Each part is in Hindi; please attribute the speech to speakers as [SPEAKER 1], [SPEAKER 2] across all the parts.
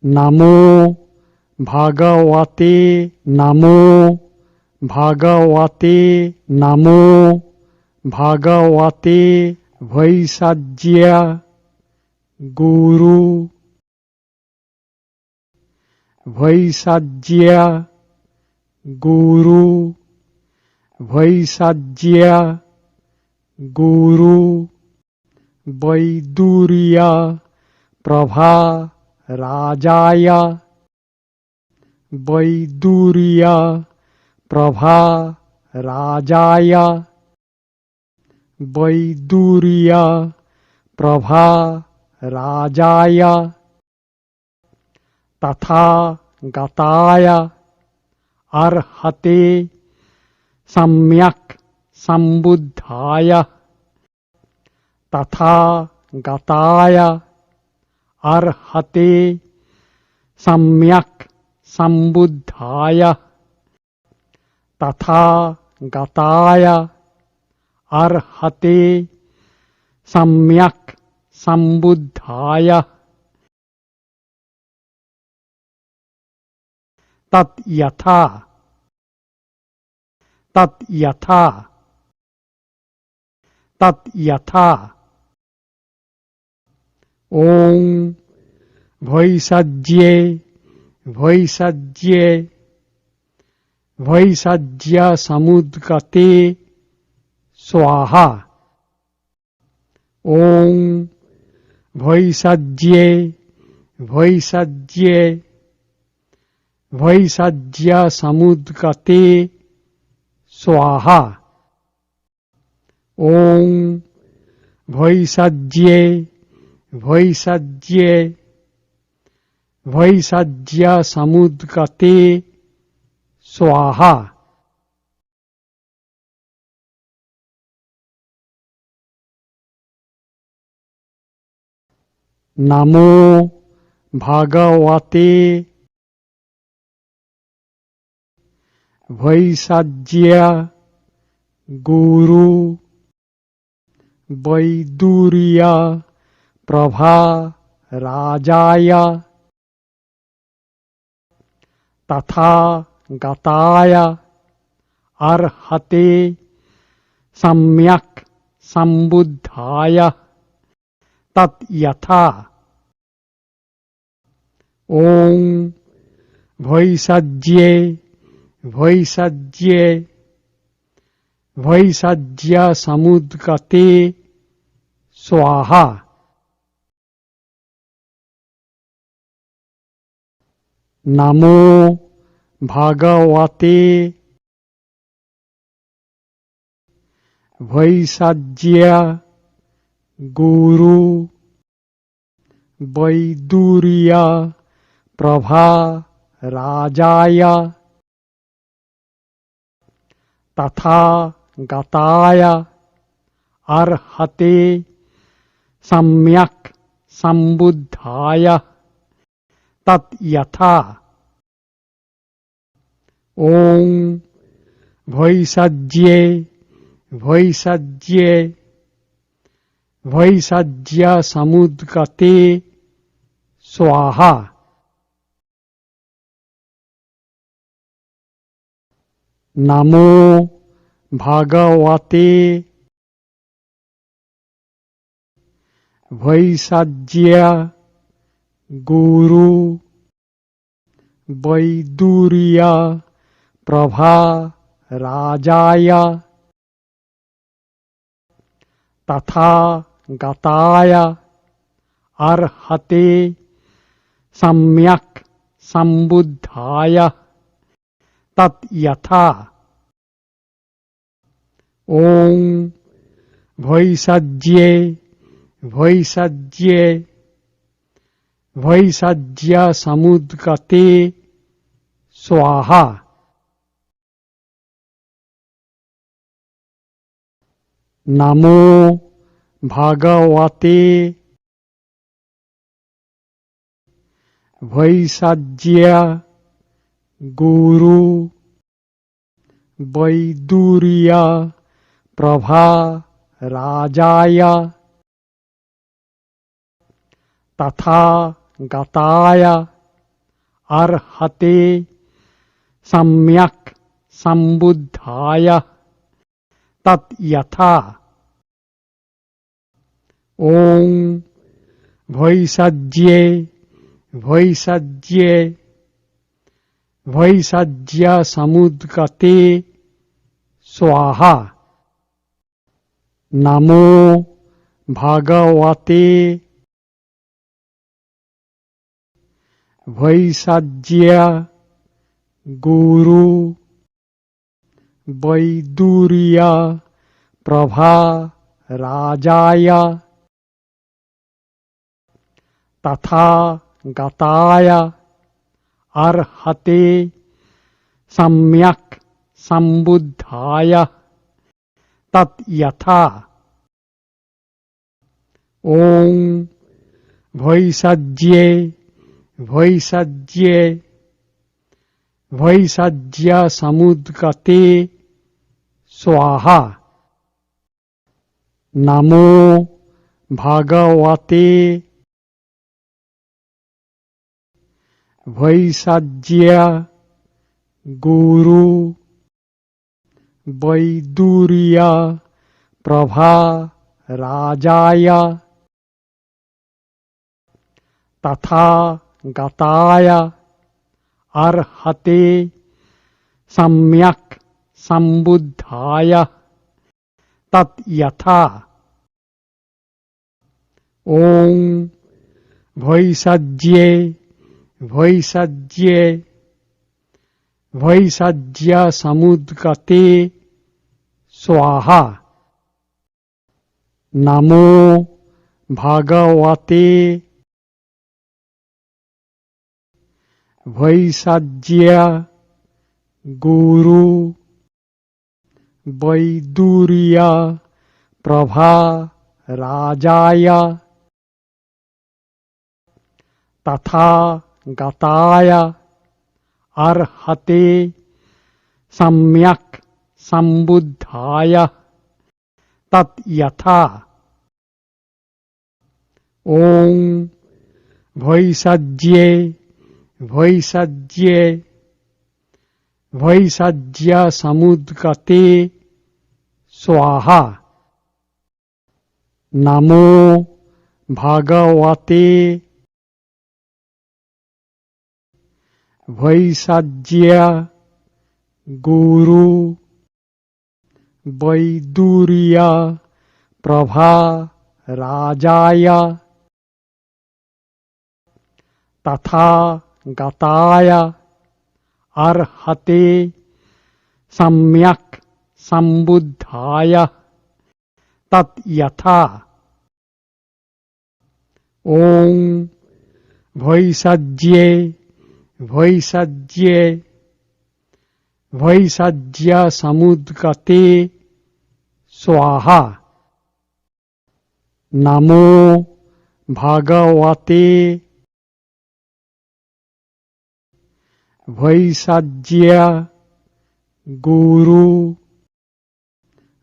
[SPEAKER 1] नमो भगवते नमो भगवते नमो भगवते वैसज्य गुरु वैसज्य गुरु वैसज्य गुरु वैदुर्य प्रभा राजाय वैदुर्य प्रभा राजाय वैदुर्य प्रभा राजाय तथा गताय अर्हते सम्यक् संबुद्धाय तथा गताय अर्हते सम्यक् संबुद्धाय तथा गताय अर्हते सम्यक् संबुद्धाय तत् यथा ओम वैसज्ये वैसज्य समुद्गते स्वाहा ओम वैसज्ये वैसज्य समुद्गते स्वाहा ओम वैसज्ये वैसज्य समुद्गते स्वाहा नमो भगवते वैसज्य गुरु वैदुर्य प्रभा राजाय तथा गताय अर्हते सम्यक् संबुद्धाय तत् यथा ओम वैसज्ये वैसज्य समुद्गते स्वाहा नमो भगवते वैसज्य गुरु वैदुर्य प्रभा राजाय तथा गताय अर्हते सम्यक् संबुद्धाय तत् यथा ओम वैसज्ये वैसज्य समुद्गते स्वाहा नमो भगवते वैसज्य गुरु वैदुर्य प्रभा राजाय तथा गताय अर्हते सम्यक् संबुद्धाय तत् यथा ओम वैसज्ये वैसज्य समुद्गते स्वाहा नमो भगवते वैसज्य गुरु वैदुर्य प्रभा राजाय तथा गताय अर्हते सम्यक् सम्बुद्धाय तत् यथा। ओम भैषज्ये भैषज्ये भैषज्य समुद्गते स्वाहा। नमो भगवते भैषज्य गुरु वैदुर्य प्रभा राजाय तथा गताय अर्हते सम्यक् सम्बुद्धाय तत् यथा। ओम भैषज्ये भैषज्ये भैषज्य समुद्गते स्वाहा। नमो भगवते भैषज्य गुरु वैदुर्य प्रभा राजाय तथा गताय अर्हते सम्यक् सम्बुद्धाय तत् यथा। ओम भैषज्ये भैषज्ये भैषज्य समुद्गते स्वाहा। नमो भगवते भैषज्य गुरु वैदुर्य प्रभा राजाय तथा गताय अर्हते सम्यक् सम्बुद्धाय तत् यथा। ओम भैषज्ये भैषज्ये भैषज्य समुद्गते स्वाहा। नमो भगवते भैषज्य गुरु वैदुर्य प्रभा राजाय तथा गताय अर्हते सम्यक् सम्बुद्धाय तत् यथा। ओम भैषज्ये भैषज्ये भैषज्य समुद्गते स्वाहा। नमो भगवते भैषज्य गुरु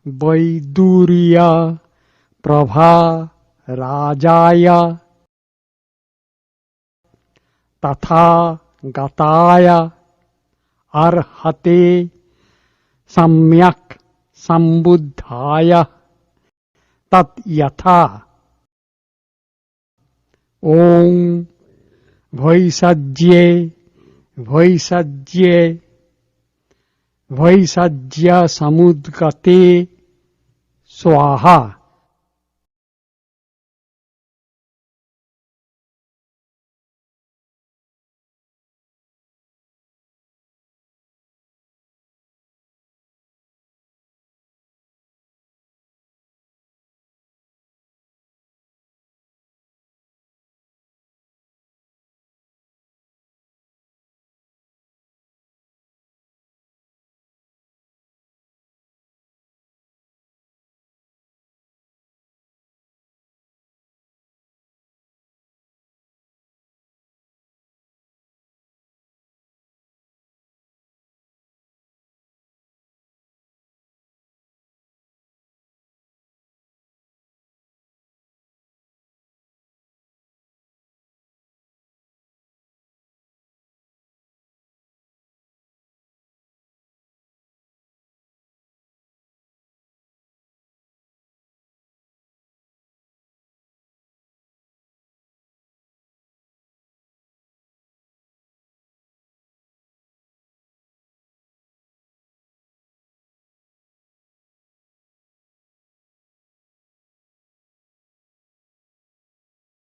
[SPEAKER 1] वैदुर्य प्रभा राजाय तथा गताय अर्हते सम्यक् सम्बुद्धाय तत् यथा। ओम भैषज्ये भैषज्ये भैषज्य समुद्गते स्वाहा।